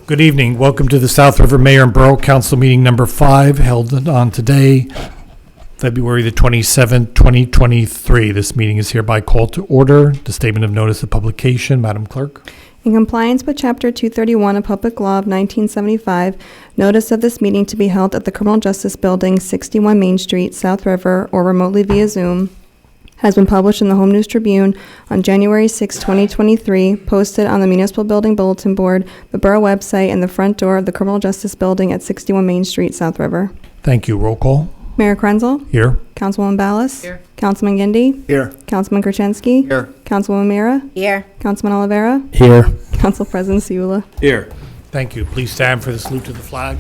Good evening. Welcome to the South River Mayor and Borough Council meeting number 5, held on today, February the 27th, 2023. This meeting is hereby called to order. The statement of notice of publication, Madam Clerk. In compliance with Chapter 231 of Public Law of 1975, notice of this meeting to be held at the Criminal Justice Building, 61 Main Street, South River, or remotely via Zoom, has been published in the Home News Tribune on January 6, 2023, posted on the Municipal Building Bulletin Board, the Borough website, and the front door of the Criminal Justice Building at 61 Main Street, South River. Thank you. Roll call. Mayor Krenzel? Here. Councilwoman Ballas? Here. Councilman Gindi? Here. Councilman Kurczynski? Here. Councilwoman Mira? Here. Councilman Oliveira? Here. Council President Siula? Here. Thank you. Please stand for the salute to the flag.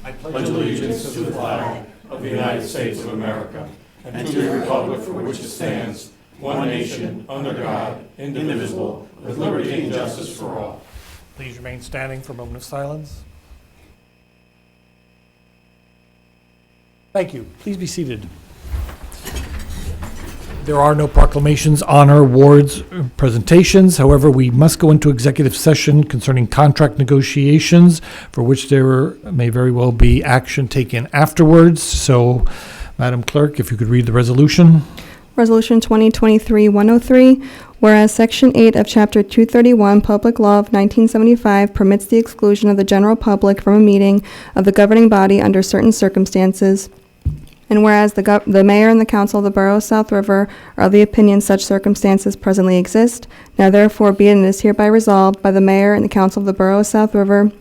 I pledge allegiance to the flag of the United States of America and to the republic for which it stands, one nation, under God, indivisible, with liberty and justice for all. Please remain standing for a moment of silence. Thank you. Please be seated. There are no proclamations, honor, awards, or presentations. However, we must go into executive session concerning contract negotiations, for which there may very well be action taken afterwards. So, Madam Clerk, if you could read the resolution. Resolution 2023-103, whereas Section 8 of Chapter 231, Public Law of 1975 permits the exclusion of the general public from a meeting of the governing body under certain circumstances, and whereas the mayor and the council of the Borough of South River are of the opinion such circumstances presently exist, now therefore be it and is hereby resolved by the mayor and the council of the Borough of South River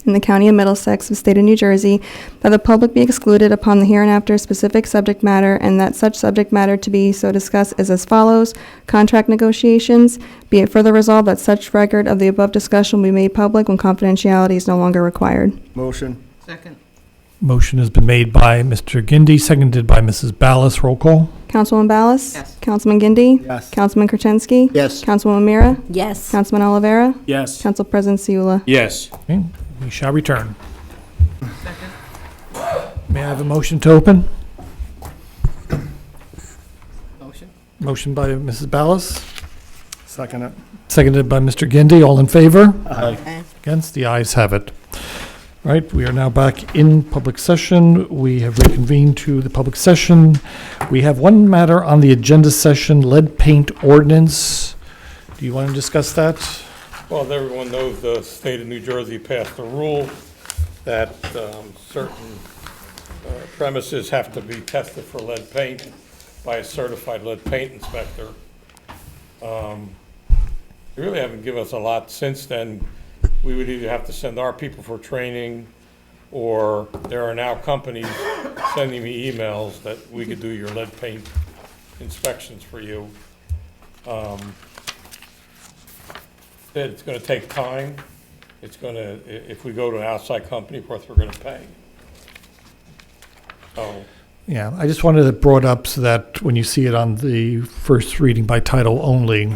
in the County of Middlesex, the State of New Jersey, that the public be excluded upon the hereinafter specific subject matter, and that such subject matter to be so discussed is as follows: contract negotiations. Be it further resolved that such record of the above discussion will be made public when confidentiality is no longer required. Motion. Second. Motion has been made by Mr. Gindi, seconded by Mrs. Ballas. Roll call. Councilwoman Ballas? Yes. Councilman Gindi? Yes. Councilman Kurczynski? Yes. Councilwoman Mira? Yes. Councilman Oliveira? Yes. Council President Siula? Yes. Okay, we shall return. Second. May I have a motion to open? Motion. Motion by Mrs. Ballas, Second it. seconded by Mr. Gindi. All in favor? Aye. Against? The ayes have it. Right, we are now back in public session. We have reconvened to the public session. We have one matter on the agenda session, lead paint ordinance. Do you want to discuss that? Well, as everyone knows, the state of New Jersey passed a rule that certain premises have to be tested for lead paint by a certified lead paint inspector. They really haven't given us a lot since then. We would either have to send our people for training, or there are now companies sending me emails that we could do your lead paint inspections for you. It's going to take time. It's going to, if we go to an outside company, of course, we're going to pay. So, Yeah, I just wanted it brought up so that when you see it on the first reading by title only,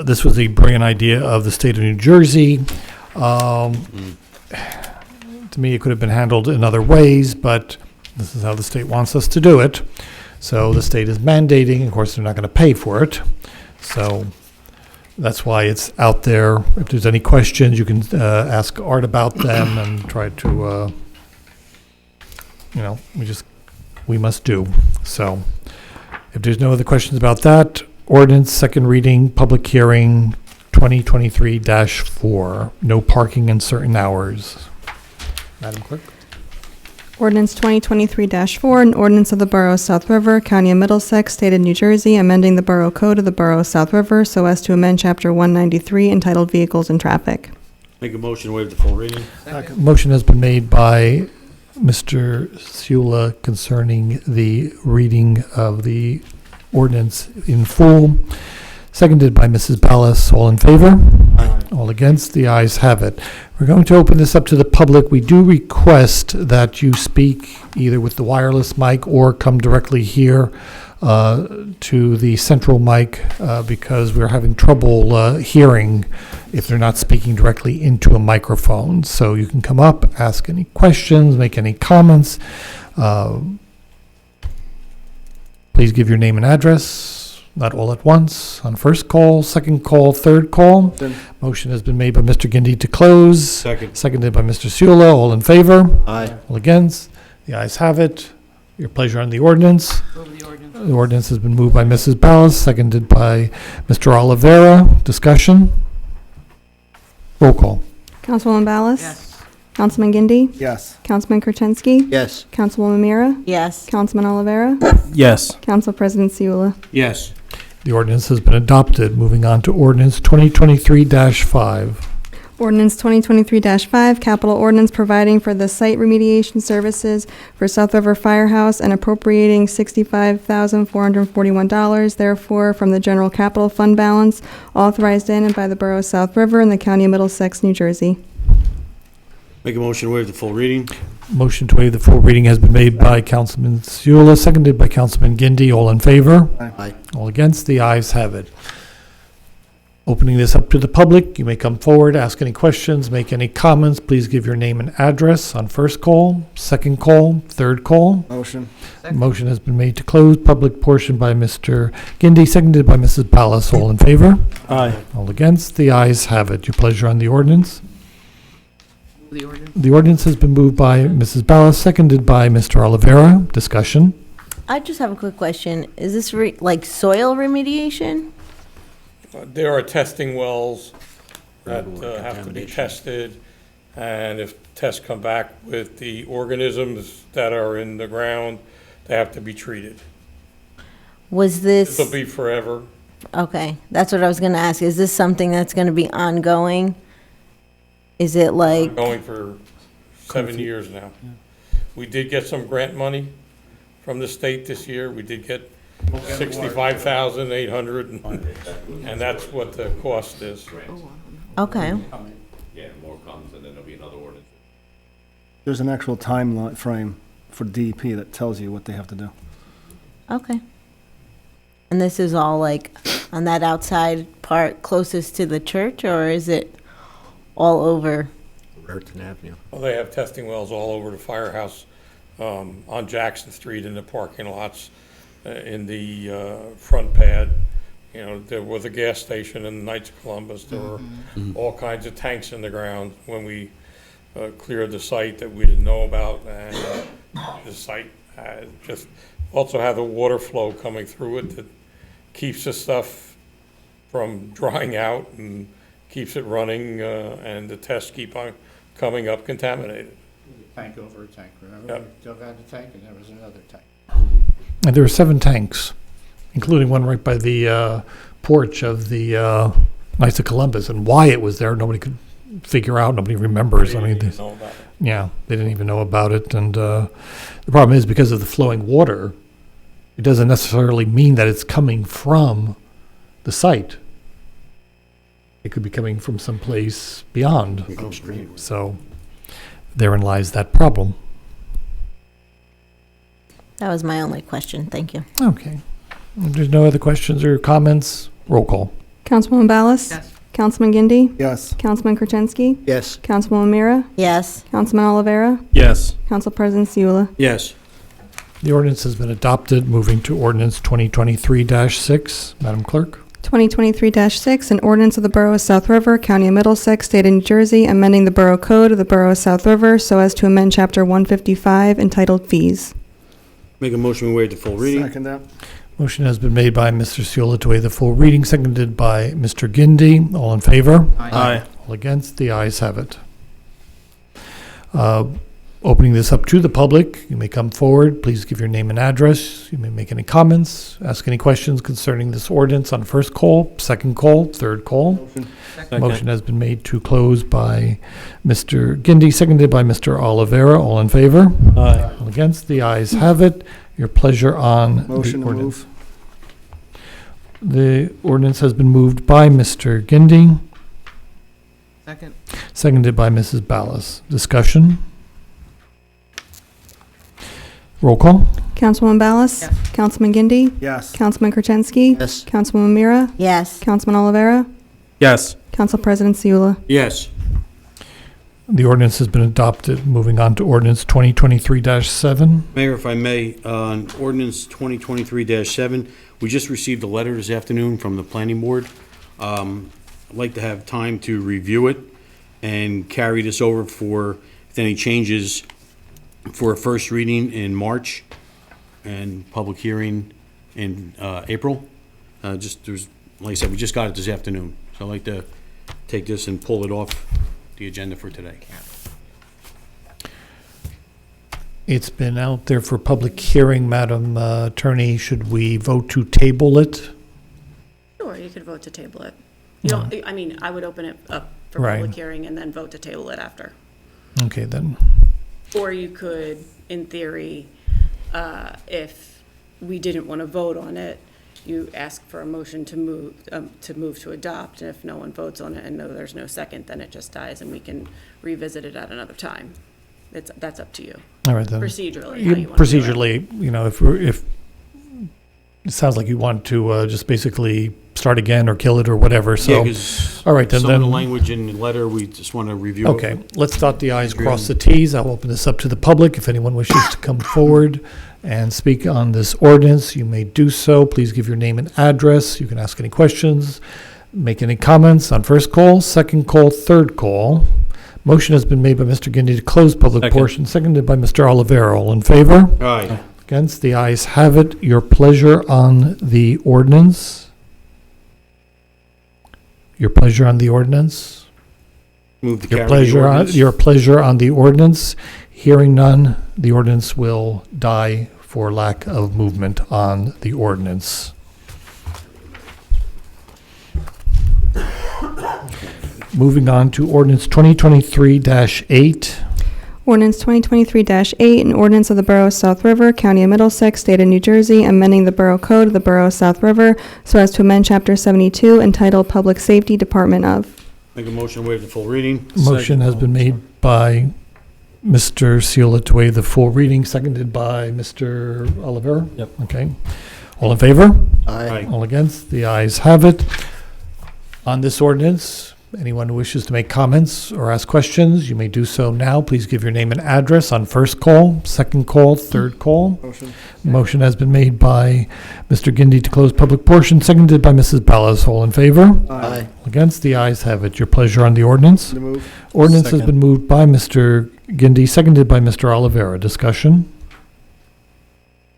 this was a brilliant idea of the state of New Jersey. To me, it could have been handled in other ways, but this is how the state wants us to do it. So the state is mandating. Of course, they're not going to pay for it. So that's why it's out there. If there's any questions, you can ask Art about them and try to, we must do. So if there's no other questions about that, ordinance, second reading, public hearing, 2023-4, no parking in certain hours. Madam Clerk? Ordinance 2023-4, an ordinance of the Borough of South River, County of Middlesex, State of New Jersey, amending the Borough Code of the Borough of South River so as to amend Chapter 193 entitled Vehicles and Traffic. Make a motion to waive the full reading. Second. Motion has been made by Mr. Siula concerning the reading of the ordinance in full, seconded by Mrs. Ballas. All in favor? Aye. All against? The ayes have it. We're going to open this up to the public. We do request that you speak either with the wireless mic or come directly here to the central mic because we're having trouble hearing if they're not speaking directly into a microphone. So you can come up, ask any questions, make any comments. Please give your name and address. not all at once, on first call, second call, third call. Motion has been made by Mr. Gindi to close. Seconded by Mr. Seula. All in favor? Aye. All against? The ayes have it. Your pleasure on the ordinance. The ordinance has been moved by Mrs. Ballas, seconded by Mr. Oliveira. Discussion? Roll call. Councilwoman Ballas? Councilman Gindi? Yes. Councilman Kurczynski? Yes. Councilwoman Mira? Yes. Councilman Oliveira? Yes. Council President Seula? Yes. The ordinance has been adopted. Moving on to ordinance 2023-5. Ordinance 2023-5, capital ordinance providing for the site remediation services for South River Firehouse and appropriating $65,441, therefore, from the general capital fund balance authorized in and by the Borough of South River in the County of Middlesex, New Jersey. Make a motion to waive the full reading. Motion to waive the full reading has been made by Councilman Seula, seconded by Councilman Gindi. All in favor? Aye. All against? The ayes have it. Opening this up to the public, you may come forward, ask any questions, make any comments. Please give your name and address on first call, second call, third call. Motion. Motion has been made to close. Public portion by Mr. Gindi, seconded by Mrs. Ballas. All in favor? Aye. All against? The ayes have it. Your pleasure on the ordinance. The ordinance has been moved by Mrs. Ballas, seconded by Mr. Oliveira. Discussion? I just have a quick question. Is this like soil remediation? There are testing wells that have to be tested, and if tests come back with the organisms that are in the ground, they have to be treated. Was This this, will be forever. okay, that's what I was gonna ask. Is this something that's gonna be ongoing? Is it like, Going for 7 years now. We did get some grant money from the state this year. We did get 65,800, and that's what the cost is. okay, Yeah, more comes, and then there'll be another ordinance. There's an actual time frame for DEP that tells you what they have to do. okay. And this is all like on that outside part closest to the church, or is it all over? Raritan Avenue. Well, they have testing wells all over the firehouse, on Jackson Street, in the parking lots, in the front pad. You know, there was a gas station in the Knights of Columbus. There were all kinds of tanks in the ground when we cleared the site that we didn't know about. And the site just also had the water flow coming through it that keeps the stuff from drying out and keeps it running, and the tests keep on coming up contaminated. Tank over a tank, remember? Yep. We dug out a tank and there was another tank. And there are 7 tanks, including one right by the porch of the Knights of Columbus. And why it was there, nobody could figure out. Nobody remembers. I mean, They didn't know about it. yeah, they didn't even know about it. And the problem is, because of the flowing water, it doesn't necessarily mean that it's coming from the site. It could be coming from someplace beyond. So therein lies that problem. That was my only question. Thank you. Okay. If there's no other questions or comments, roll call. Councilwoman Ballas? Councilman Gindi? Yes. Councilman Kurczynski? Yes. Councilwoman Mira? Yes. Councilman Oliveira? Yes. Council President Seula? Yes. The ordinance has been adopted. Moving to ordinance 2023-6. Madam Clerk. 2023-6, an ordinance of the Borough of South River, County of Middlesex, State of New Jersey, amending the Borough Code of the Borough of South River so as to amend Chapter 155 entitled Fees. Make a motion to waive the full reading. Second that. Motion has been made by Mr. Seula to waive the full reading, seconded by Mr. Gindi. All in favor? Aye. All against? The ayes have it. Opening this up to the public, you may come forward. Please give your name and address. You may make any comments, ask any questions concerning this ordinance on first call, second call, third call. Motion has been made to close by Mr. Gindi, seconded by Mr. Oliveira. All in favor? Aye. All against? The ayes have it. Your pleasure on Motion the to ordinance. move. The ordinance has been moved by Mr. Gindi, Second. seconded by Mrs. Ballas. Discussion? Roll call. Councilwoman Ballas? Yes. Councilman Gindi? Yes. Councilman Kurczynski? Yes. Councilwoman Mira? Yes. Councilman Oliveira? Yes. Council President Seula? Yes. The ordinance has been adopted. Moving on to ordinance 2023-7. Mayor, if I may, on ordinance 2023-7, We just received a letter this afternoon from the planning board. I'd like to have time to review it and carry this over for, if any changes, for a first reading in March and public hearing in April. Like I said, we just got it this afternoon, so I'd like to take this and pull it off the agenda for today. It's been out there for public hearing, Madam Attorney. Should we vote to table it? Sure, you could vote to table it. You don't, I mean, I would open it up for Right. public hearing and then vote to table it after. Okay, then. Or you could, in theory, if we didn't want to vote on it, you ask for a motion to move to adopt, and if no one votes on it and no, there's no second, then it just dies and we can revisit it at another time. That's up to you. All right, then. Procedurally, how you want to do it. Procedurally, you know, if it sounds like you want to just basically start again or kill it or whatever, Yeah, so. 'cause All right, then. some of the language in the letter, we just want to review. Okay, let's dot the i's, cross the t's. I'll open this up to the public. If anyone wishes to come forward and speak on this ordinance, you may do so. Please give your name and address. You can ask any questions, make any comments on first call, second call, third call. Motion has been made by Mr. Gindi to close public Second. portion, seconded by Mr. Olivero. All in favor? Aye. Against? The ayes have it. Your pleasure on the ordinance? Your pleasure on the ordinance? Move to Your carry the pleasure on, ordinance. your pleasure on the ordinance. Hearing none, the ordinance will die for lack of movement on the ordinance. Moving on to ordinance 2023-8. Ordinance 2023-8, an ordinance of the Borough of South River, County of Middlesex, State of New Jersey, amending the Borough Code of the Borough of South River so as to amend Chapter 72 entitled Public Safety Department of. Make a motion to waive the full reading. Motion has been made by Mr. Seula to waive the full reading, seconded by Mr. Olivera. Yep. Okay. All in favor? Aye. All against? The ayes have it. On this ordinance, anyone who wishes to make comments or ask questions, you may do so now. Please give your name and address on first call, second call, third call. Motion. Motion has been made by Mr. Gindi to close public portion, seconded by Mrs. Ballas. All in favor? Aye. Against? The ayes have it. Your pleasure on the ordinance? To move. Ordinance has Second. been moved by Mr. Gindi, seconded by Mr. Olivera. Discussion?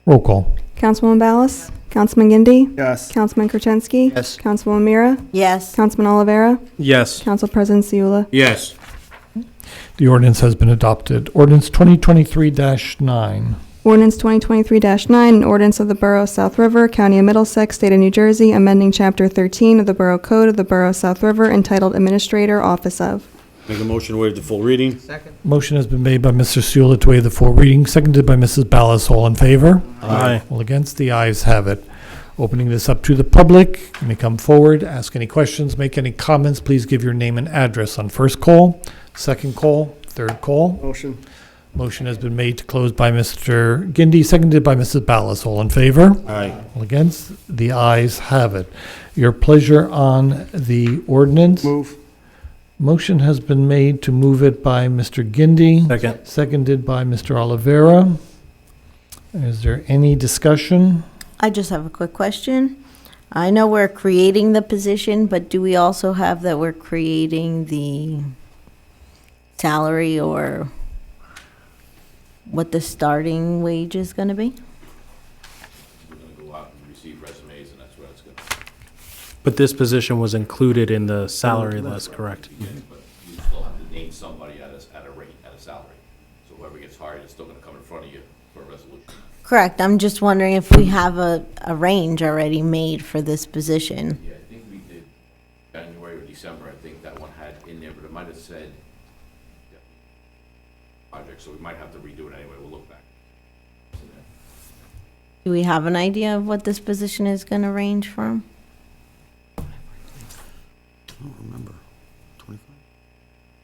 Roll call. Councilwoman Ballas? Councilman Gindi? Yes. Councilman Gertenski? Yes. Councilwoman Mira? Yes. Councilman Olivera? Yes. Council President Seula? Yes. The ordinance has been adopted. Ordinance 2023-9. Ordinance 2023-9, an ordinance of the Borough of South River, County of Middlesex, State of New Jersey, amending Chapter 13 of the Borough Code of the Borough of South River entitled Administrator, Office of. Make a motion to waive the full reading. Second. Motion has been made by Mr. Seula to waive the full reading, seconded by Mrs. Ballas. All in favor? Aye. All against? The ayes have it. Opening this up to the public, you may come forward, ask any questions, make any comments. Please give your name and address on first call, second call, third call. Motion. Motion has been made to close by Mr. Gindi, seconded by Mrs. Ballas. All in favor? Aye. All against? The ayes have it. Your pleasure on the ordinance? Move. Motion has been made to move it by Mr. Gindi. Second. Seconded by Mr. Olivera. Is there any discussion? I just have a quick question. I know we're creating the position, but do we also have that we're creating the salary or what the starting wage is going to be? We're gonna go out and receive resumes, and that's where it's gonna. But this position was included in the salary, that's correct. Yeah, but you still have to name somebody at a rate, at a salary. So whoever gets hired is still gonna come in front of you for a resolution. Correct. I'm just wondering if we have a range already made for this position. Yeah, I think we did January or December, I think that one had in there, but it might have said yeah, project, so we might have to redo it anyway, we'll look back. Do we have an idea of what this position is going to range from? I don't remember. 25?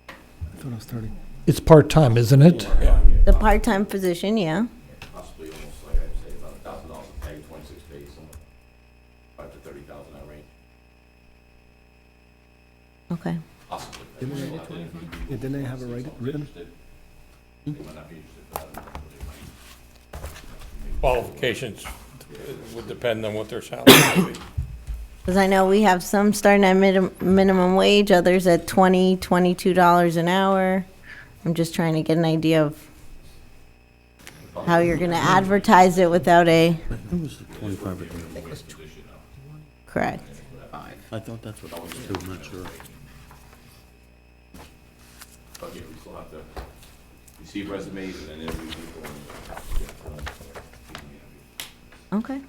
I thought it was 30. It's part-time, isn't it? The part-time position, yeah. Possibly almost like I'd say about $1,000 a pay, 26 days, somewhere, 5 to 30,000 that range, Okay. possibly. Yeah, didn't they have it written? They might not be interested, but I don't know. Qualifications It would depend on what their salary would be. Because I know we have some starting at minimum wage, others at $22 an hour. I'm just trying to get an idea of how you're going to advertise it without a, It was 25 or 30. correct. I thought that's what I was too, I'm not sure. But yeah, we still have to receive resumes and then interview people. Okay.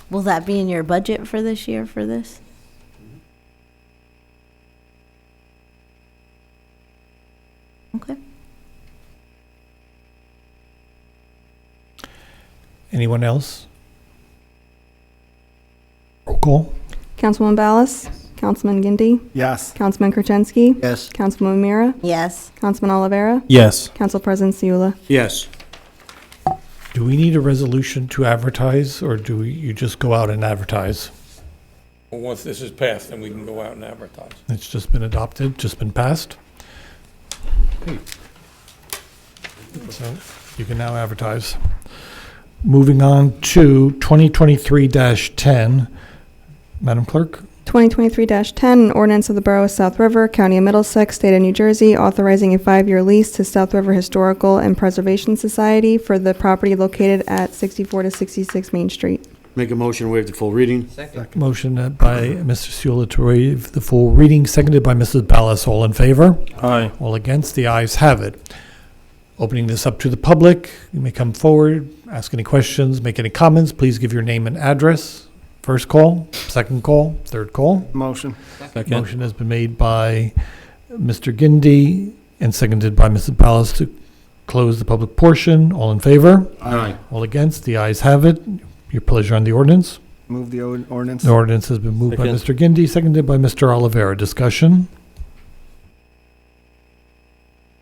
Will that be in your budget for this year for this? Okay. Anyone else? Roll call. Councilwoman Ballas? Councilman Gindi? Yes. Councilman Gertenski? Yes. Councilwoman Mira? Yes. Councilman Olivera? Yes. Council President Seula? Yes. Do we need a resolution to advertise, or do you just go out and advertise? Well, once this is passed, then we can go out and advertise. It's just been adopted, just been passed? So you can now advertise. Moving on to 2023-10. Madam Clerk? 2023-10, an ordinance of the Borough of South River, County of Middlesex, State of New Jersey, authorizing a 5-year lease to South River Historical and Preservation Society for the property located at 64 to 66 Main Street. Make a motion to waive the full reading. Motion by Mr. Seula to waive the full reading, seconded by Mrs. Ballas. All in favor? Aye. All against? The ayes have it. Opening this up to the public, you may come forward, ask any questions, make any comments. Please give your name and address. First call, second call, third call. Motion. Motion has been made by Mr. Gindi and seconded by Mrs. Ballas to close the public portion. All in favor? Aye. All against? The ayes have it. Your pleasure on the ordinance. Move the ordinance. The ordinance has been moved by Second. Mr. Gindi, seconded by Mr. Olivera. Discussion?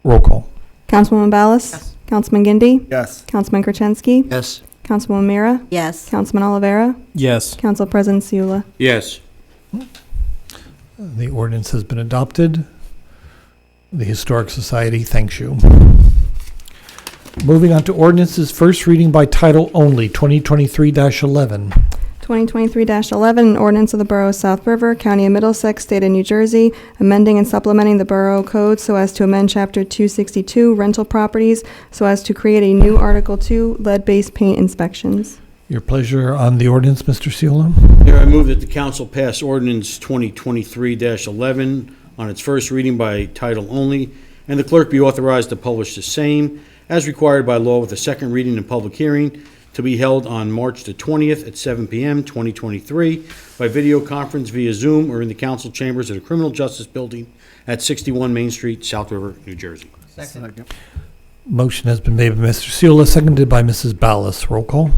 Roll call. Councilwoman Ballas? Yes. Councilman Gindi? Yes. Councilman Gertenski? Yes. Councilwoman Mira? Yes. Councilman Olivera? Yes. Council President Seula? Yes. The ordinance has been adopted. The Historic Society thanks you. Moving on to ordinances, first reading by title only, 2023-11. 2023-11, an ordinance of the Borough of South River, County of Middlesex, State of New Jersey, amending and supplementing the Borough Code so as to amend Chapter 262, rental properties, so as to create a new Article 2, lead-based paint inspections. Your pleasure on the ordinance, Mr. Seula. Mayor, I move that the council pass ordinance 2023-11 on its first reading by title only, and the clerk be authorized to publish the same as required by law with a second reading and public hearing to be held on March the 20th at 7 p.m. 2023 by video conference via Zoom or in the council chambers at the Criminal Justice Building at 61 Main Street, South River, New Jersey. Second. Motion has been made by Mr. Seula, seconded by Mrs. Ballas. Roll call.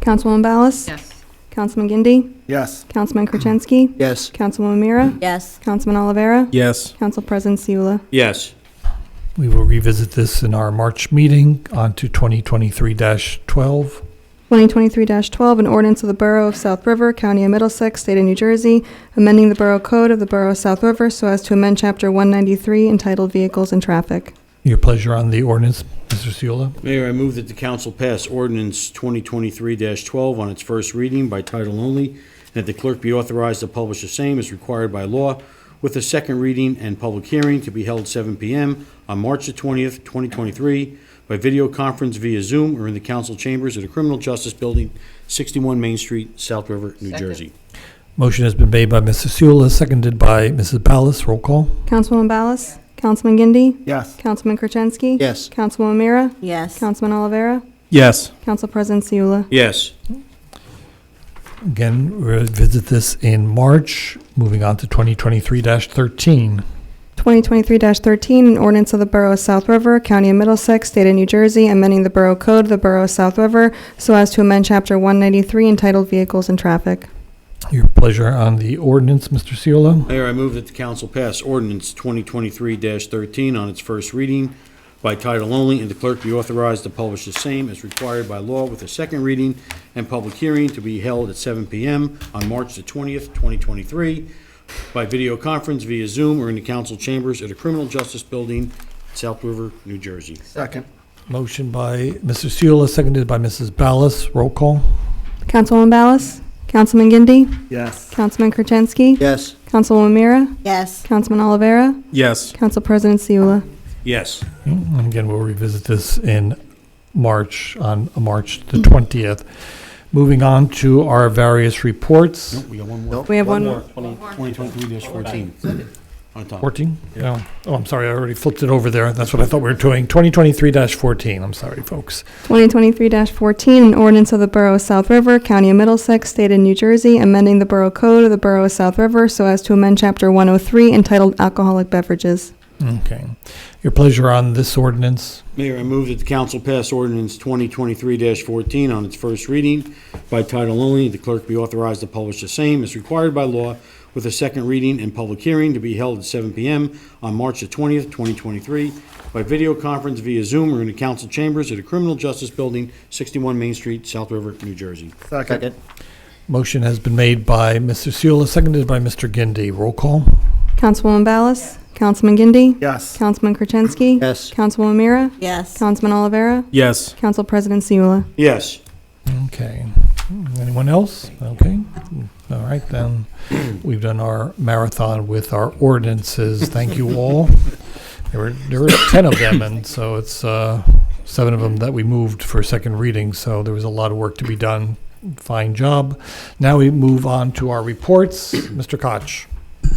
Councilwoman Ballas? Yes. Councilman Gindi? Yes. Councilman Gertenski? Yes. Councilwoman Mira? Yes. Councilman Olivera? Yes. Council President Seula? Yes. We will revisit this in our March meeting. On to 2023-12. 2023-12, an ordinance of the Borough of South River, County of Middlesex, State of New Jersey, amending the Borough Code of the Borough of South River so as to amend Chapter 193 entitled Vehicles and Traffic. Your pleasure on the ordinance, Mr. Seula. Mayor, I move that the council pass ordinance 2023-12 on its first reading by title only, and that the clerk be authorized to publish the same as required by law with a second reading and public hearing to be held 7 p.m. on March the 20th, 2023, by video conference via Zoom or in the council chambers at the Criminal Justice Building, 61 Main Street, South River, New Second. Jersey. Motion has been made by Mr. Seula, seconded by Mrs. Ballas. Roll call. Councilwoman Ballas? Councilman Gindi? Yes. Councilman Gertenski? Yes. Councilwoman Mira? Yes. Councilman Olivera? Yes. Council President Seula? Yes. Again, we'll visit this in March. Moving on to 2023-13. 2023-13, an ordinance of the Borough of South River, County of Middlesex, State of New Jersey, amending the Borough Code of the Borough of South River so as to amend Chapter 193 entitled Vehicles and Traffic. Your pleasure on the ordinance, Mr. Seula. Mayor, I move that the council pass ordinance 2023-13 on its first reading by title only, and the clerk be authorized to publish the same as required by law with a second reading and public hearing to be held at 7 p.m. on March the 20th, 2023, by video conference via Zoom or in the council chambers at the Criminal Justice Building, South River, New Jersey. Second. Motion by Mr. Seula, seconded by Mrs. Ballas. Roll call. Councilwoman Ballas? Councilman Gindi? Yes. Councilman Gertenski? Yes. Councilwoman Mira? Yes. Councilman Olivera? Yes. Council President Siula? Yes. And again, we'll revisit this in March, on March the 20th. Moving on to our various reports. Nope, we got one more. We have one more. 2023-14 on top. 14? No. Oh, I'm sorry, I already flipped it over there. That's what I thought we were doing. 2023-14. I'm sorry, folks. 2023-14, an ordinance of the Borough of South River, County of Middlesex, State of New Jersey, amending the Borough Code of the Borough of South River so as to amend Chapter 103 entitled Alcoholic Beverages. Okay. Your pleasure on this ordinance? Mayor, I move that the council pass ordinance 2023-14 on its first reading by title only. The clerk be authorized to publish the same as required by law, with a second reading and public hearing to be held at 7 p.m. on March the 20th, 2023, by video conference via Zoom or in the council chambers at the Criminal Justice Building, 61 Main Street, South River, New Jersey. Second. Motion has been made by Mr. Seula, seconded by Mr. Gindi. Roll call. Councilwoman Ballas? Councilman Gindi? Yes. Councilman Gertenski? Yes. Councilwoman Mira? Yes. Councilman Olivera? Yes. Council President Siula? Yes. Okay. Anyone else? Okay. All right, then. We've done our marathon with our ordinances. Thank you all. There were 10 of them, and so it's 7 of them that we moved for second reading, so there was a lot of work to be done. Fine job. Now we move on to our reports. Mr. Koch.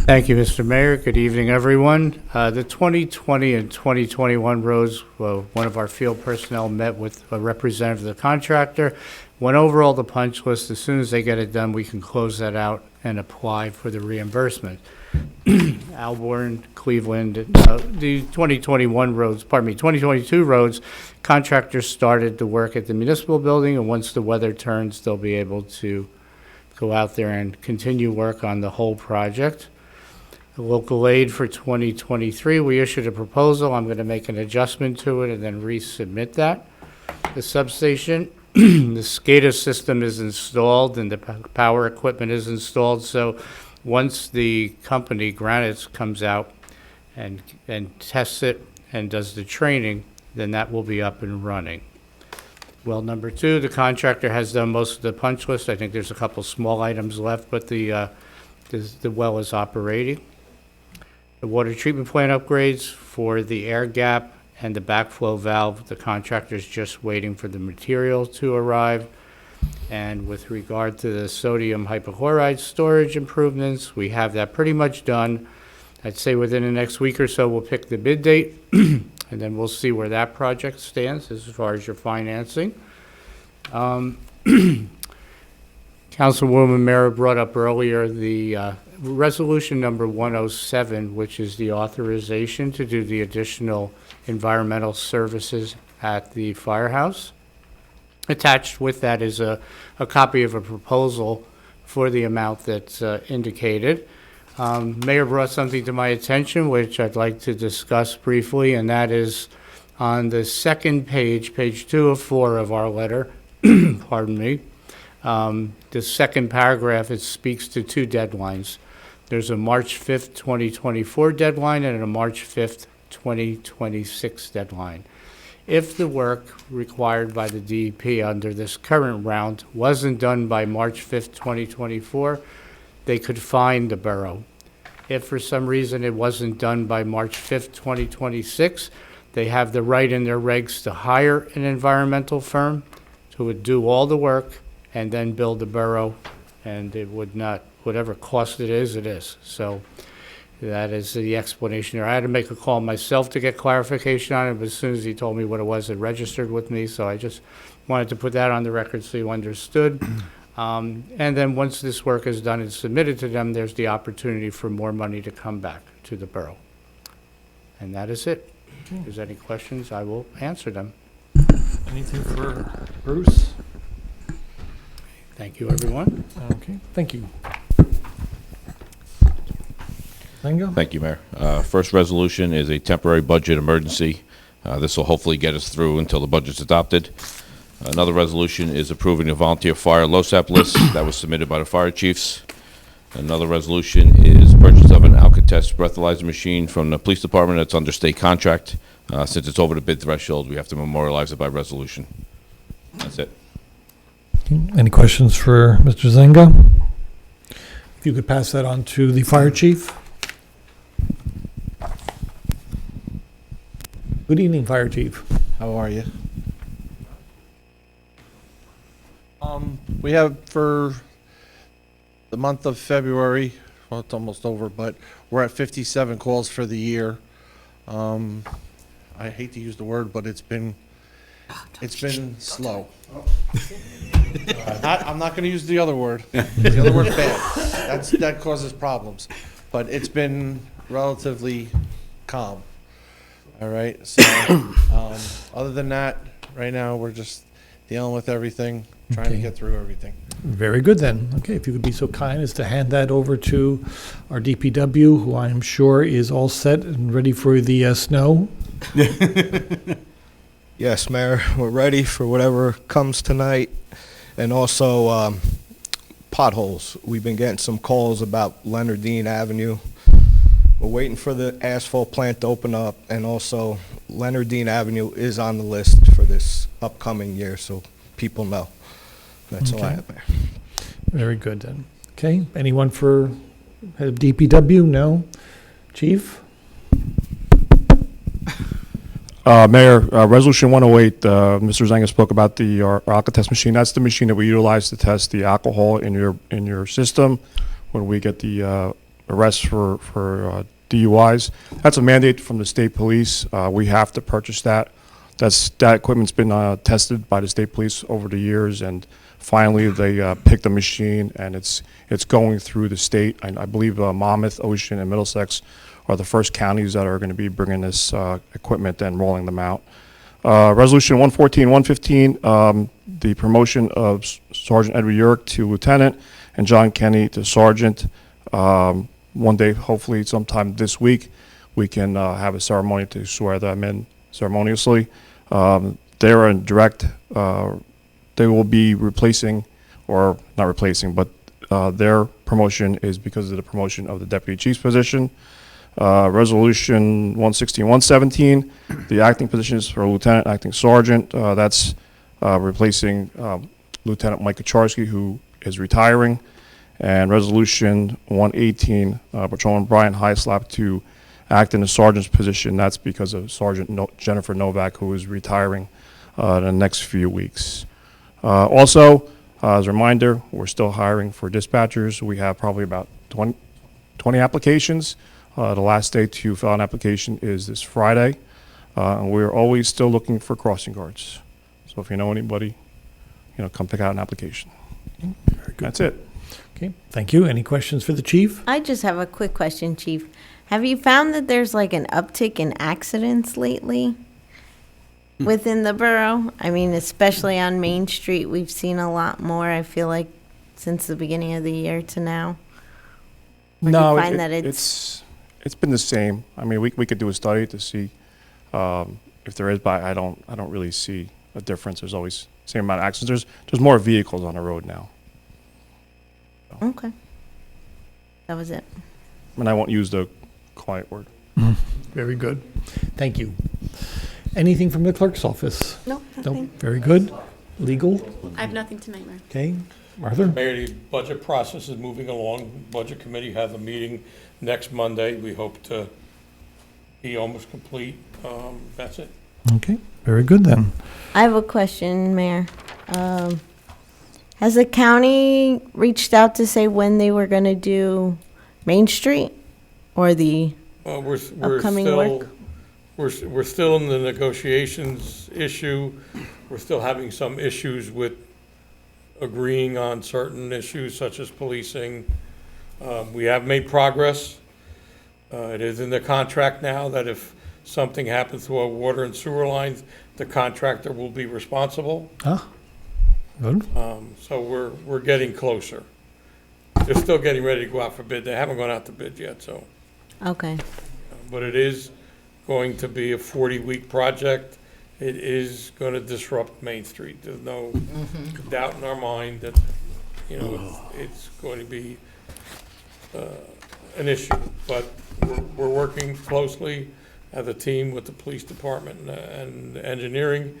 Thank you, Mr. Mayor. Good evening, everyone. The 2020 and 2021 roads, one of our field personnel met with a representative of the contractor, went over all the punch list. As soon as they get it done, we can close that out and apply for the reimbursement. Alborn, Cleveland, the 2022 roads, contractors started the work at the municipal building, and once the weather turns, they'll be able to go out there and continue work on the whole project. The local aid for 2023, we issued a proposal. I'm going to make an adjustment to it and then resubmit that. The substation, the SCADA system is installed and the power equipment is installed. So once the company, Granite, comes out and tests it and does the training, then that will be up and running. Well, number 2, the contractor has done most of the punch list. I think there's a couple small items left, but the well is operating. The water treatment plant upgrades for the air gap and the backflow valve, the contractor's just waiting for the material to arrive. And with regard to the sodium hypochlorite storage improvements, we have that pretty much done. I'd say within the next week or so, we'll pick the bid date, and then we'll see where that project stands as far as your financing. Councilwoman Mara brought up earlier the resolution number 107, which is the authorization to do the additional environmental services at the firehouse. Attached with that is a copy of a proposal for the amount that's indicated. Mayor brought something to my attention, which I'd like to discuss briefly, and that is on the second page, page 2 of 4 of our letter, pardon me. The second paragraph, it speaks to 2 deadlines. There's a March 5th, 2024 deadline and a March 5th, 2026 deadline. If the work required by the DEP under this current round wasn't done by March 5th, 2024, they could fine the borough. If for some reason it wasn't done by March 5th, 2026, they have the right in their regs to hire an environmental firm who would do all the work and then build the borough, and it would not, whatever cost it is. So that is the explanation there. I had to make a call myself to get clarification on it, but as soon as he told me what it was, it registered with me, so I just wanted to put that on the record so you understood. And then once this work is done and submitted to them, there's the opportunity for more money to come back to the borough. And that is it. If there's any questions, I will answer them. Anything for Bruce? Thank you, everyone. Okay, thank you. Lingo? Thank you, Mayor. First resolution is a temporary budget emergency. This will hopefully get us through until the budget's adopted. Another resolution is approving a volunteer fire LoSAP list that was submitted by the fire chiefs. Another resolution is purchase of an Alka-Test breathalyzer machine from the police department. It's under state contract. Since it's over the bid threshold, we have to memorialize it by resolution. That's it. Any questions for Mr. Zenga? If you could pass that on to the fire chief. Good evening, fire chief. How are you? We have for the month of February, well, it's almost over, but we're at 57 calls for the year. I hate to use the word, but it's been slow. I'm not going to use the other word. The other word's bad. That causes problems. But it's been relatively calm. All right. So, other than that, right now we're just dealing with everything, trying to Okay. get through everything. Very good then. Okay, if you could be so kind as to hand that over to our DPW, who I am sure is all set and ready for the snow. Yes, Mayor, we're ready for whatever comes tonight. And also potholes. We've been getting some calls about Leonard Dean Avenue. We're waiting for the asphalt plant to open up, and also Leonard Dean Avenue is on the list for this upcoming year, so people know. That's all I Okay. have, Mayor. Very good then. Okay, anyone for head of DPW? No? Chief? Mayor, Resolution 108, Mr. Zenga spoke about the Alka-Test machine. That's the machine that we utilize to test the alcohol in your system when we get the arrests for DUIs. That's a mandate from the state police. We have to purchase that. That equipment's been tested by the state police over the years, and finally they picked the machine, and it's going through the state. I believe Monmouth, Ocean, and Middlesex are the first counties that are going to be bringing this equipment and rolling them out. Resolution 114, 115, the promotion of Sergeant Edward Yerk to lieutenant and John Kenny to sergeant. One day, hopefully sometime this week, we can have a ceremony to swear them in ceremoniously. They're in direct, they will be replacing, or not replacing, but their promotion is because of the promotion of the deputy chief's position. Resolution 116, 117, the acting positions for lieutenant, acting sergeant, that's replacing Lieutenant Mike Kacharski, who is retiring. And Resolution 118, Patrolman Brian Heislap to act in the sergeant's position. That's because of Sergeant Jennifer Novak, who is retiring in the next few weeks. Also, as a reminder, we're still hiring for dispatchers. We have probably about 20 applications. The last day to fill an application is this Friday. And we're always still looking for crossing guards. So if you know anybody, come pick out an application. Very good. That's it. Okay, thank you. Any questions for the chief? I just have a quick question, Chief. Have you found that there's like an uptick in accidents lately within the borough? I mean, especially on Main Street, we've seen a lot more, I feel like, since the beginning of the year to now. Or do No, you find that it's it's been the same. I mean, we could do a study to see if there is, but I don't really see a difference. There's always the same amount of accidents. There's more vehicles on the road now. okay. That was it. And I won't use the quiet word. Very good. Thank you. Anything from the clerk's office? No, No. nothing. Very good. Legal? I have nothing tonight, Mayor. Okay. Arthur? Mayor, the budget process is moving along. Budget Committee has a meeting next Monday. We hope to be almost complete. That's it. Okay. Very good then. I have a question, Mayor. Has the county reached out to say when they were going to do Main Street or the We're upcoming still, work? we're still in the negotiations issue. We're still having some issues with agreeing on certain issues such as policing. We have made progress. It is in the contract now that if something happens to our water and sewer lines, the contractor will be responsible. Ah, good. So we're getting closer. They're still getting ready to go out for bid. They haven't gone out to bid yet, so. Okay. But it is going to be a 40-week project. It is going to disrupt Main Street. There's no doubt in our mind that, it's going to be an issue, but we're working closely as a team with the police department and engineering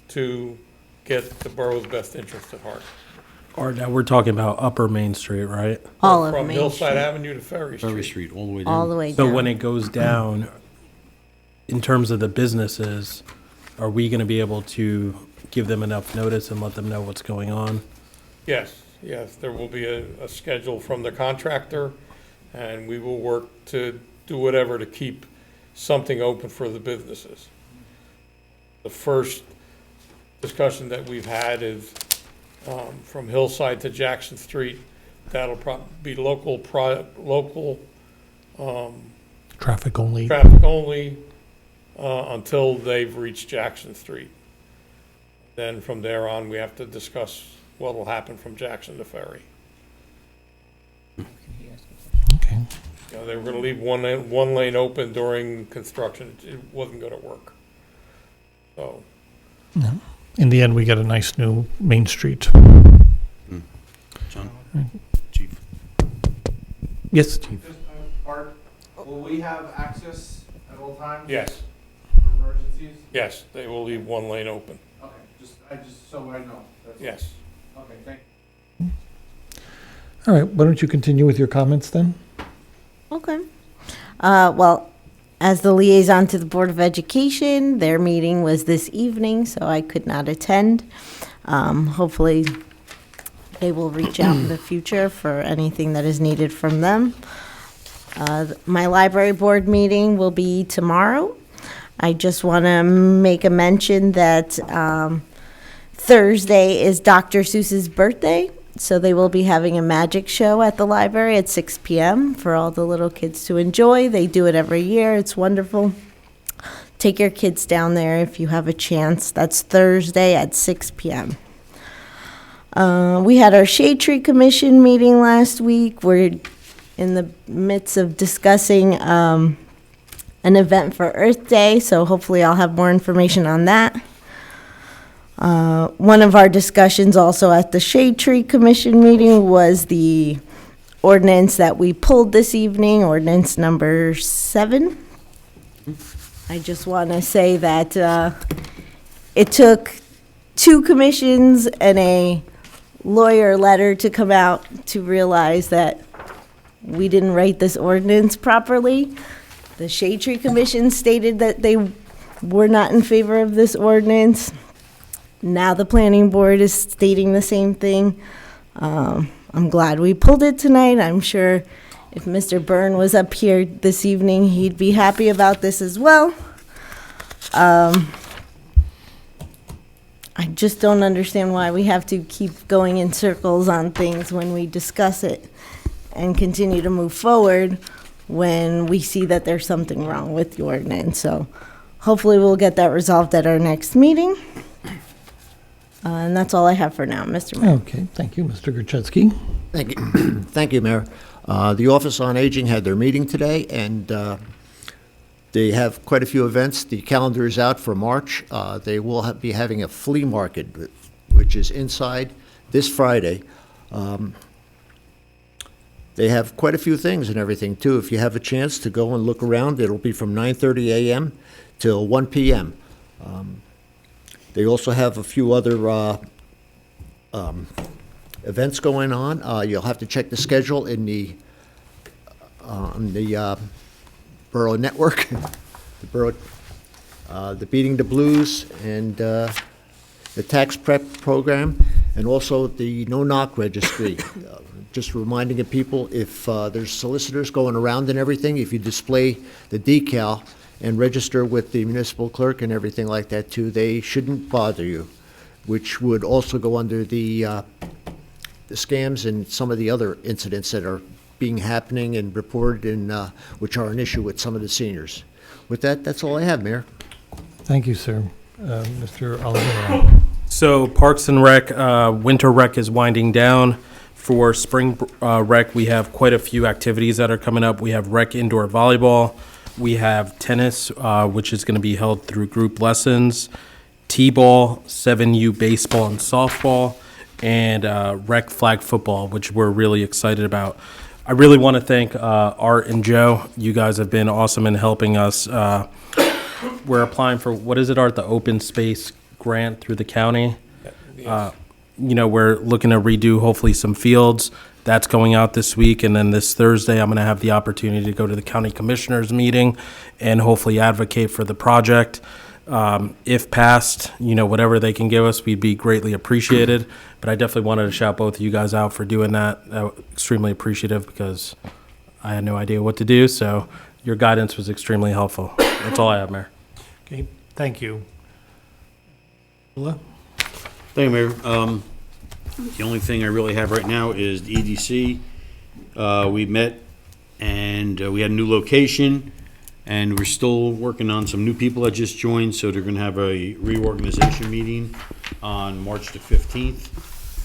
to get the borough's best interest at heart. Or now we're talking about Upper Main Street, right? All of From Main Hillside Street, Avenue to Ferry Ferry Street. Street, all the way down. all the way So down. when it goes down, in terms of the businesses, are we going to be able to give them enough notice and let them know what's going on? Yes, there will be a schedule from the contractor, and we will work to do whatever to keep something open for the businesses. The first discussion that we've had is from Hillside to Jackson Street. That'll probably be local Traffic only. traffic only until they've reached Jackson Street. Then from there on, we have to discuss what will happen from Jackson to Ferry. Okay. You know, they were gonna leave one lane open during construction. It wasn't gonna work. So, In the end, we got a nice new Main Street. John? Chief? Yes, Art, will we have access at all times? yes, For emergencies? yes, they will leave one lane open. Okay, just so I know. That's all. Yes. Okay, thank all right, why don't you continue with your comments then? Okay. Well, as the liaison to the Board of Education, their meeting was this evening, so I could not attend. Hopefully, they will reach out in the future for anything that is needed from them. My library board meeting will be tomorrow. I just want to make a mention that Thursday is Dr. Seuss's birthday, so they will be having a magic show at the library at 6 p.m. for all the little kids to enjoy. They do it every year. It's wonderful. Take your kids down there if you have a chance. That's Thursday at 6 p.m. We had our Shade Tree Commission meeting last week. We're in the midst of discussing an event for Earth Day, so hopefully I'll have more information on that. One of our discussions also at the Shade Tree Commission meeting was the ordinance that we pulled this evening, ordinance number 7. I just want to say that it took 2 commissions and a lawyer letter to come out to realize that we didn't write this ordinance properly. The Shade Tree Commission stated that they were not in favor of this ordinance. Now the planning board is stating the same thing. I'm glad we pulled it tonight. I'm sure if Mr. Byrne was up here this evening, he'd be happy about this as well. I just don't understand why we have to keep going in circles on things when we discuss it and continue to move forward when we see that there's something wrong with the ordinance. So hopefully we'll get that resolved at our next meeting. And that's all I have for now, Mr. Mayor. Okay, thank you, Mr. Gurchetsky. Thank you. Thank you, Mayor. The Office on Aging had their meeting today, and they have quite a few events. The calendar is out for March. They will be having a flea market, which is inside this Friday. They have quite a few things and everything, too. If you have a chance to go and look around, it'll be from 9:30 a.m. till 1 p.m. They also have a few other events going on. You'll have to check the schedule in the Borough Network, the Borough, the Beating the Blues, and the Tax Prep Program, and also the No Knock Registry. Just reminding the people, if there's solicitors going around and everything, if you display the decal and register with the municipal clerk and everything like that too, they shouldn't bother you, which would also go under the scams and some of the other incidents that are happening and reported, and which are an issue with some of the seniors. With that, that's all I have, Mayor. Thank you, sir. Mr. Oliveira. So Parks and Rec, winter rec is winding down. For spring rec, we have quite a few activities that are coming up. We have rec indoor volleyball. We have tennis, which is going to be held through group lessons, t-ball, 7U baseball and softball, and rec flag football, which we're really excited about. I really want to thank Art and Joe. You guys have been awesome in helping us. We're applying for, what is it, Art, the open space grant through the county? We're looking to redo hopefully some fields. That's going out this week, and then this Thursday, I'm going to have the opportunity to go to the county commissioners meeting and hopefully advocate for the project. If passed, whatever they can give us, we'd be greatly appreciated. But I definitely wanted to shout both of you guys out for doing that. Extremely appreciative because I had no idea what to do. So your guidance was extremely helpful. That's all I have, Mayor. Okay, thank you. Thank Thank you, Mayor. The only thing I really have right now is the EDC. We met and we had a new location, and we're still working on some new people that just joined, so they're going to have a reorganization meeting on March the 15th.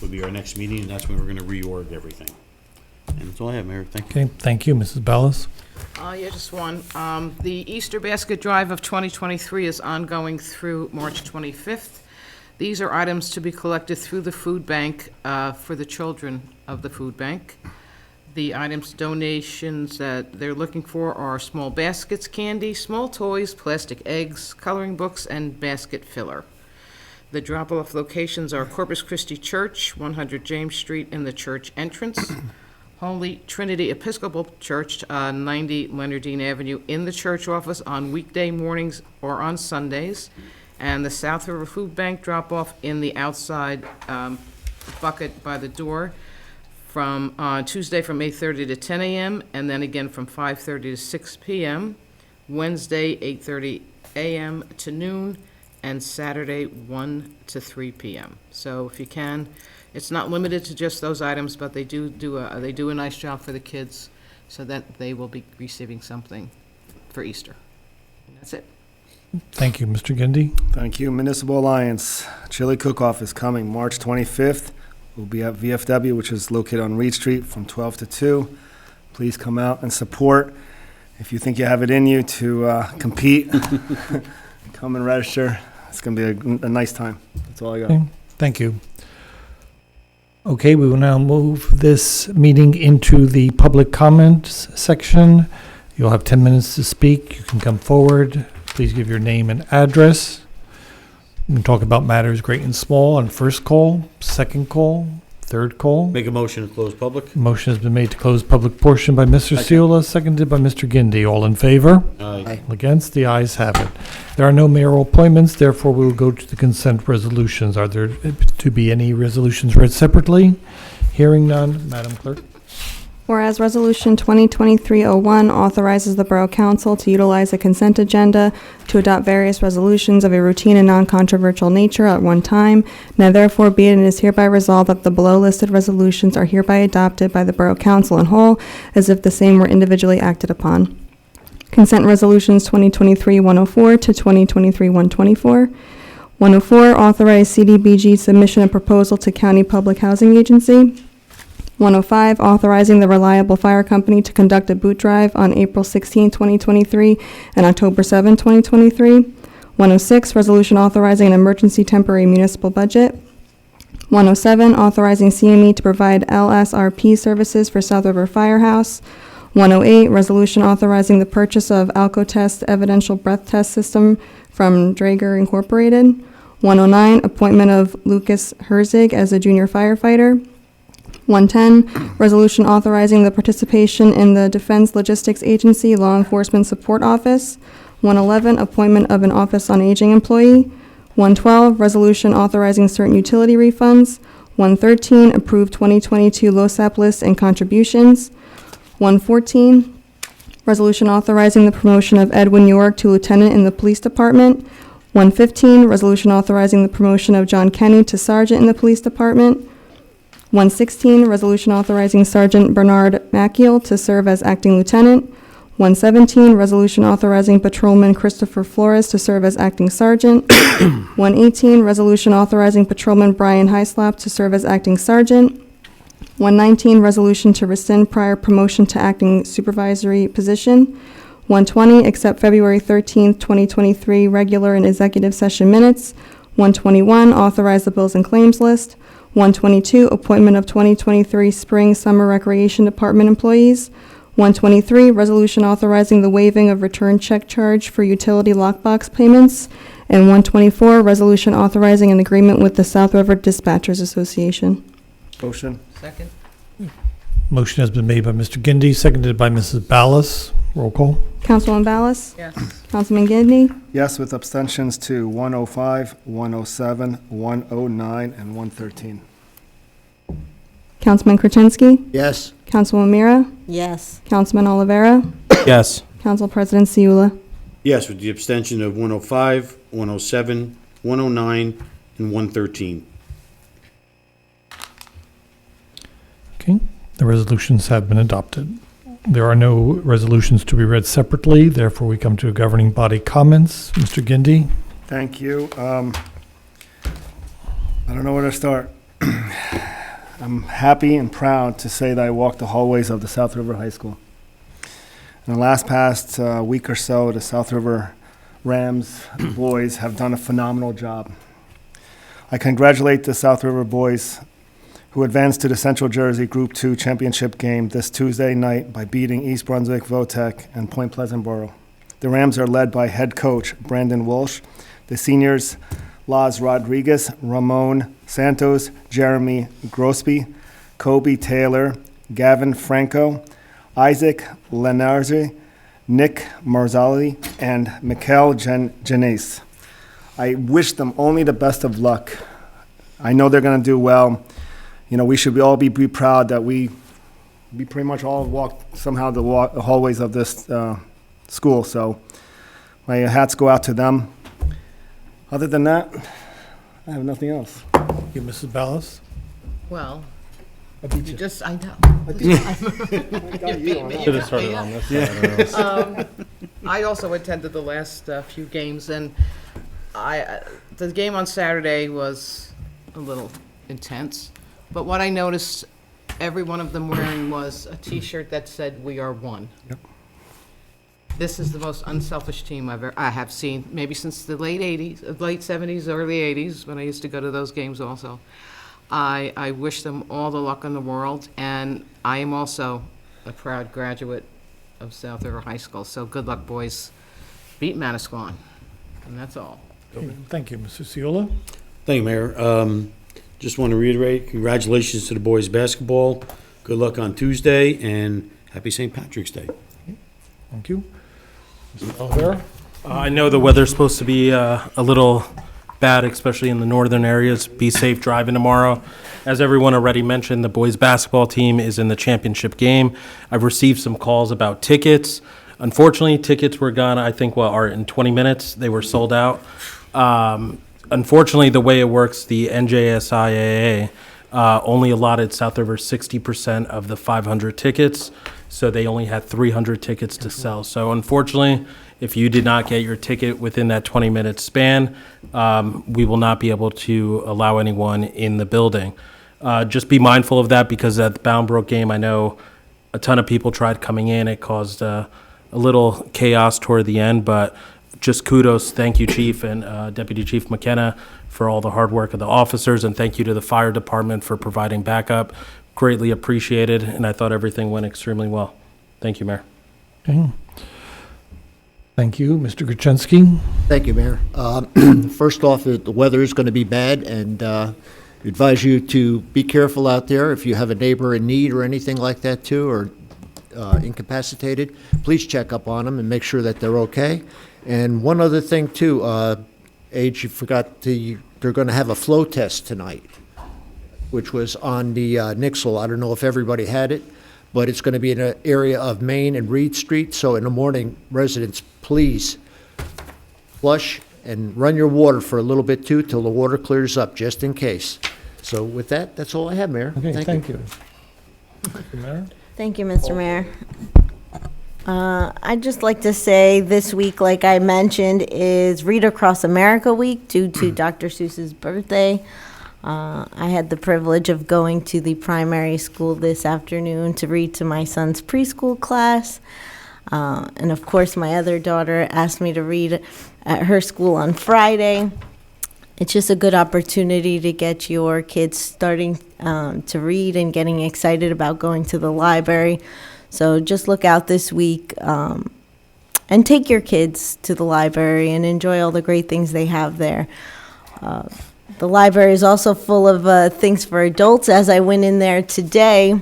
Will be our next meeting, and that's when we're going to reorg everything. And that's all I have, Mayor. Thank you. Okay, thank you, Mrs. Ballas. Yeah, just one. The Easter Basket Drive of 2023 is ongoing through March 25th. These are items to be collected through the food bank for the children of the food bank. The items, donations that they're looking for are small baskets, candy, small toys, plastic eggs, coloring books, and basket filler. The drop-off locations are Corpus Christi Church, 100 James Street in the church entrance, Holy Trinity Episcopal Church, 90 Leonardine Avenue in the church office on weekday mornings or on Sundays, and the South River Food Bank drop-off in the outside bucket by the door from Tuesday from 8:30 to 10 a.m., and then again from 5:30 to 6 p.m., Wednesday 8:30 a.m. to noon, and Saturday 1 to 3 p.m. So if you can, it's not limited to just those items, but they do a nice job for the kids so that they will be receiving something for Easter. And that's it. Thank you, Mr. Gindi. Thank you. Municipal Alliance Chili Cook-Off is coming March 25th. We'll be at VFW, which is located on Reed Street from 12 to 2. Please come out and support. If you think you have it in you to compete, come and register. It's going to be a nice time. That's all I got. Okay, thank you. Okay, we will now move this meeting into the public comments section. You'll have 10 minutes to speak. You can come forward. Please give your name and address. We can talk about matters great and small on first call, second call, third call. Make a motion to close public. Motion has been made to close public portion by Mr. Seula, seconded by Mr. Gindi. All in favor? Aye. Against? The ayes have it. There are no mayoral appointments, therefore we will go to the consent resolutions. Are there to be any resolutions read separately? Hearing none, Madam Clerk. Whereas Resolution 2023-01 authorizes the Borough Council to utilize a consent agenda to adopt various resolutions of a routine and non-controversial nature at one time, now therefore be it and is hereby resolved that the below-listed resolutions are hereby adopted by the Borough Council in whole, as if the same were individually acted upon. Consent Resolutions 2023-104 to 2023-124. 104, authorize CDBG submission of proposal to County Public Housing Agency. 105, authorizing the Reliable Fire Company to conduct a boot drive on April 16, 2023 and October 7, 2023. 106, resolution authorizing an emergency temporary municipal budget. 107, authorizing CME to provide LSRP services for South River Firehouse. 108, resolution authorizing the purchase of Alcotest evidential breath test system from Draeger Incorporated. 109, appointment of Lucas Herzig as a junior firefighter. 110, resolution authorizing the participation in the Defense Logistics Agency Law Enforcement Support Office. 111, appointment of an Office on Aging employee. 112, resolution authorizing certain utility refunds. 113, approved 2022 LoSAP list and contributions. 114, resolution authorizing the promotion of Edwin York to lieutenant in the police department. 115, resolution authorizing the promotion of John Kenny to sergeant in the police department. 116, resolution authorizing Sergeant Bernard Maciel to serve as acting lieutenant. 117, resolution authorizing Patrolman Christopher Flores to serve as acting sergeant. 118, resolution authorizing Patrolman Brian Heislop to serve as acting sergeant. 119, resolution to rescind prior promotion to acting supervisory position. 120, accept February 13, 2023 regular and executive session minutes. 121, authorize the bills and claims list. 122, appointment of 2023 Spring Summer Recreation Department employees. 123, resolution authorizing the waiving of return check charge for utility lockbox payments. And 124, resolution authorizing an agreement with the South River Dispatchers Association. Motion. Second? Motion has been made by Mr. Gindi, seconded by Mrs. Ballas. Roll call. Councilwoman Ballas? Yes. Councilman Gidney? Yes, with abstentions to 105, 107, 109, and 113. Councilman Krasinski? Yes. Councilwoman Mira? Yes. Councilman Olivera? Yes. Council President Siula? Yes, with the abstention of 105, 107, 109, and 113. Okay, the resolutions have been adopted. There are no resolutions to be read separately, therefore we come to governing body comments. Mr. Gindi? Thank you. I don't know where to start. I'm happy and proud to say that I walked the hallways of the South River High School. In the last past week or so, the South River Rams boys have done a phenomenal job. I congratulate the South River boys who advanced to the Central Jersey Group 2 championship game this Tuesday night by beating East Brunswick, Votech, and Point Pleasant Borough. The Rams are led by head coach Brandon Walsh, the seniors Laz Rodriguez, Ramon Santos, Jeremy Grosby, Kobe Taylor, Gavin Franco, Isaac Lenarzi, Nick Marzali, and Mikhail Genes. I wish them only the best of luck. I know they're going to do well. You know, we should all be proud that we pretty much all walked somehow the hallways of this school. So my hats go out to them. Other than that, I have nothing else. Thank you, Mrs. Ballas. Well, I beat you you. just, I know. I got you on that. Should have started on this side. I also attended the last few games, and the game on Saturday was a little intense. But what I noticed, every one of them wearing was a T-shirt that said, "We are one." Yep. This is the most unselfish team I have seen, maybe since the late 70s, early 80s, when I used to go to those games also. I wish them all the luck in the world, and I am also a proud graduate of South River High School, so good luck, boys. Beat Manasquan, and that's all. Thank you, Mr. Ciula. Thank you, Mayor. Just want to reiterate, congratulations to the boys' basketball. Good luck on Tuesday, and happy St. Patrick's Day. Thank you. Mr. Olivera? I know the weather's supposed to be a little bad, especially in the northern areas. Be safe driving tomorrow. As everyone already mentioned, the boys' basketball team is in the championship game. I've received some calls about tickets. Unfortunately, tickets were gone, I think, in 20 minutes. They were sold out. Unfortunately, the way it works, the NJSIAA only allotted South River 60% of the 500 tickets, so they only had 300 tickets to sell. So unfortunately, if you did not get your ticket within that 20-minute span, we will not be able to allow anyone in the building. Just be mindful of that, because at the Boundbrook game, I know a ton of people tried coming in. It caused a little chaos toward the end, but just kudos. Thank you, Chief and Deputy Chief McKenna, for all the hard work of the officers, and thank you to the fire department for providing backup. Greatly appreciated, and I thought everything went extremely well. Thank you, Mayor. Okay. Thank you. Mr. Graczynski? Thank you, Mayor. First off, the weather is going to be bad, and advise you to be careful out there. If you have a neighbor in need or anything like that too, or incapacitated, please check up on them and make sure that they're okay. And one other thing too, Age, you forgot they're going to have a flow test tonight, which was on the Nixle. I don't know if everybody had it, but it's going to be in an area of Main and Reed Street. So in the morning, residents, please flush and run your water for a little bit too, till the water clears up, just in case. So with that, that's all I have, Mayor. Okay, thank you. Thank you, Mayor. Thank you, Mr. Mayor. I'd just like to say this week, like I mentioned, is Read Across America Week due to Dr. Seuss's birthday. I had the privilege of going to the primary school this afternoon to read to my son's preschool class. And of course, my other daughter asked me to read at her school on Friday. it's just a good opportunity to get your kids starting to read and getting excited about going to the library. So just look out this week and take your kids to the library and enjoy all the great things they have there. The library is also full of things for adults. As I went in there today,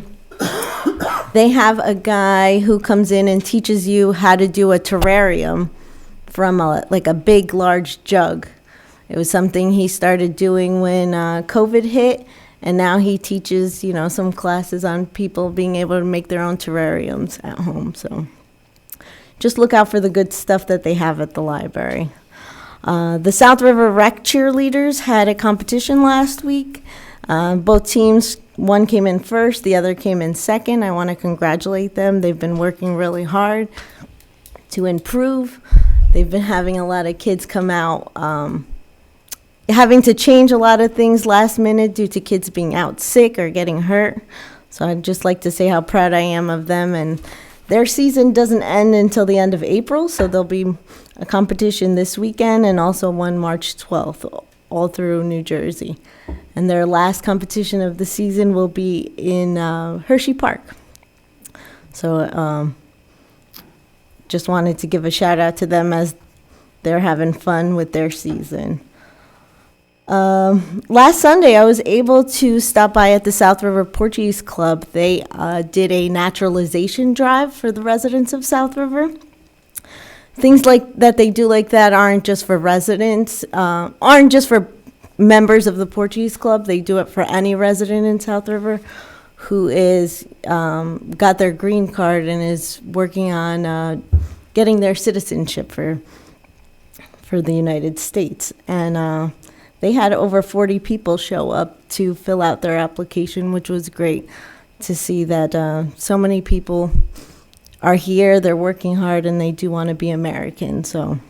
they have a guy who comes in and teaches you how to do a terrarium from like a big, large jug. It was something he started doing when COVID hit, and now he teaches, some classes on people being able to make their own terrariums at home. So just look out for the good stuff that they have at the library. The South River Rec cheerleaders had a competition last week. Both teams, one came in first, the other came in second. I want to congratulate them. They've been working really hard to improve. They've been having a lot of kids come out, having to change a lot of things last minute due to kids being out sick or getting hurt. So I'd just like to say how proud I am of them. And their season doesn't end until the end of April, so there'll be a competition this weekend and also one March 12th, all through New Jersey. And their last competition of the season will be in Hershey Park. So just wanted to give a shout out to them as they're having fun with their season. Last Sunday, I was able to stop by at the South River Portuguese Club. They did a naturalization drive for the residents of South River. Things like that they do like that aren't just for residents, aren't just for members of the Portuguese Club. They do it for any resident in South River who is got their green card and is working on getting their citizenship for the United States. And they had over 40 people show up to fill out their application, which was great to see that so many people are here, they're working hard, and they do want to be American. So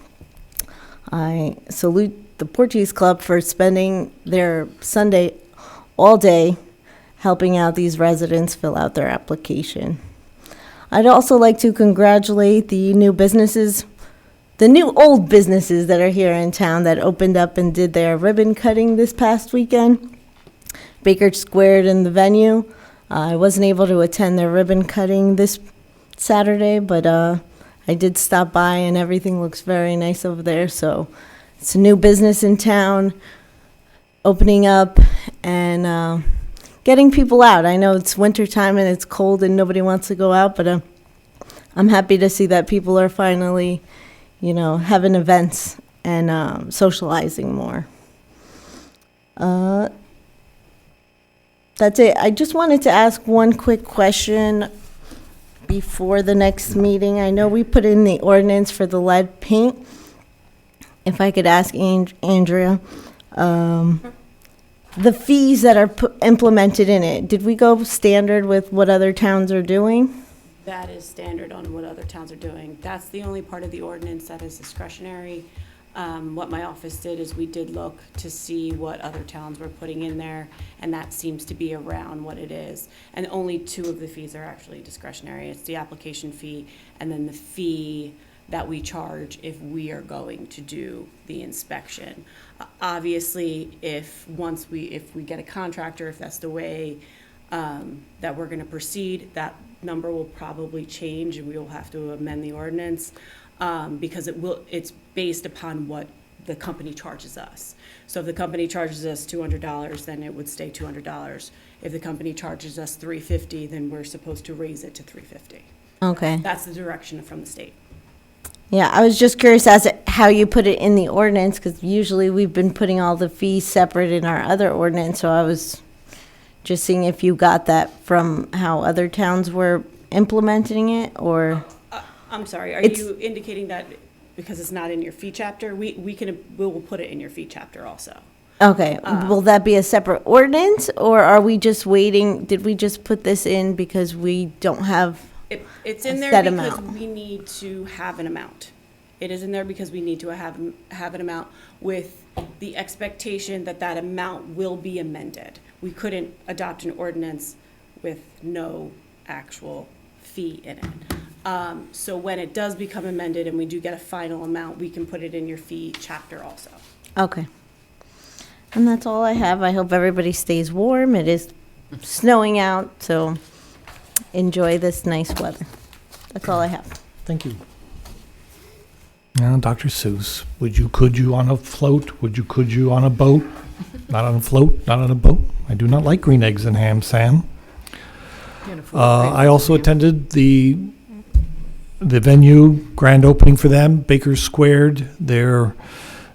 I salute the Portuguese Club for spending their Sunday all day helping out these residents fill out their application. I'd also like to congratulate the new old businesses that are here in town that opened up and did their ribbon cutting this past weekend. Baker Squared in the venue. I wasn't able to attend their ribbon cutting this Saturday, but I did stop by and everything looks very nice over there. So it's a new business in town, opening up and getting people out. I know it's winter time and it's cold and nobody wants to go out, but I'm happy to see that people are finally having events and socializing more. That's it. I just wanted to ask one quick question before the next meeting. I know we put in the ordinance for the lead paint. If I could ask Andrea, the fees that are implemented in it, did we go standard with what other towns are doing? That is standard on what other towns are doing. That's the only part of the ordinance that is discretionary. What my office did is we did look to see what other towns were putting in there, and that seems to be around what it is. And only 2 of the fees are actually discretionary. It's the application fee and then the fee that we charge if we are going to do the inspection. Obviously, if we get a contractor, if that's the way that we're going to proceed, that number will probably change and we will have to amend the ordinance because it's based upon what the company charges us. So if the company charges us $200, then it would stay $200. If the company charges us $350, then we're supposed to raise it to $350. Okay. That's the direction from the state. Yeah, I was just curious as to how you put it in the ordinance, because usually we've been putting all the fees separate in our other ordinance, so I was just seeing if you got that from how other towns were implementing it, or... I'm sorry, are you indicating that because it's not in your fee chapter? We will put it in your fee chapter also. Okay, will that be a separate ordinance, or are we just waiting, did we just put this in because we don't have It's in a there set because amount? we need to have an amount. It is in there because we need to have an amount with the expectation that that amount will be amended. We couldn't adopt an ordinance with no actual fee in it. So when it does become amended and we do get a final amount, we can put it in your fee chapter also. Okay. And that's all I have. I hope everybody stays warm. It is snowing out, so enjoy this nice weather. That's all I have. Thank you. Now, Dr. Seuss, could you on a float? Could you on a boat? Not on a float, not on a boat. I do not like green eggs and ham, Sam. I also attended the venue grand opening for them, Baker Squared, their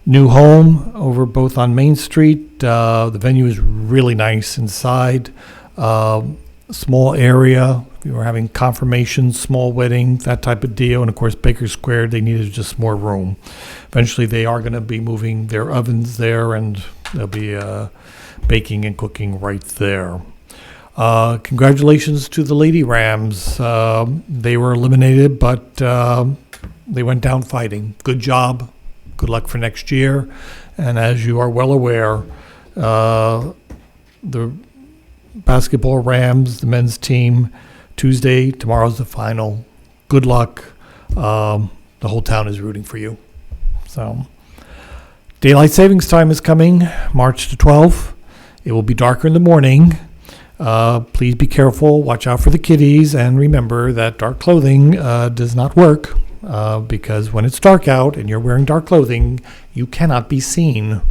new home over both on Main Street. The venue is really nice inside. Small area. We were having confirmations, small wedding, that type of deal. And of course, Baker Square, they needed just more room. Eventually, they are going to be moving their ovens there, and they'll be baking and cooking right there. Congratulations to the Lady Rams. They were eliminated, but they went down fighting. Good job. Good luck for next year. And as you are well aware, the basketball Rams, the men's team, Tuesday, tomorrow's the final. Good luck. The whole town is rooting for you. So, daylight savings time is coming, March the 12th. It will be darker in the morning. Please be careful. Watch out for the kiddies. And remember that dark clothing does not work because when it's dark out and you're wearing dark clothing, you cannot be seen.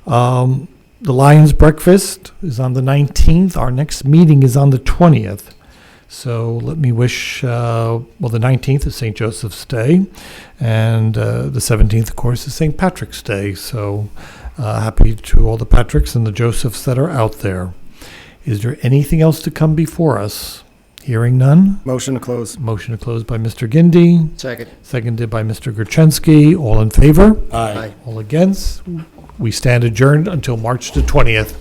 The Lions Breakfast is on the 19th. Our next meeting is on the 20th. So let me wish, the 19th is St. Joseph's Day, and the 17th, of course, is St. Patrick's Day. So happy to all the Patricks and the Josephs that are out there. Is there anything else to come before us? Hearing none. Motion to close. Motion to close by Mr. Gindi. Second. Seconded by Mr. Gerchensky. All in favor? Aye. All against? We stand adjourned until March the 20th.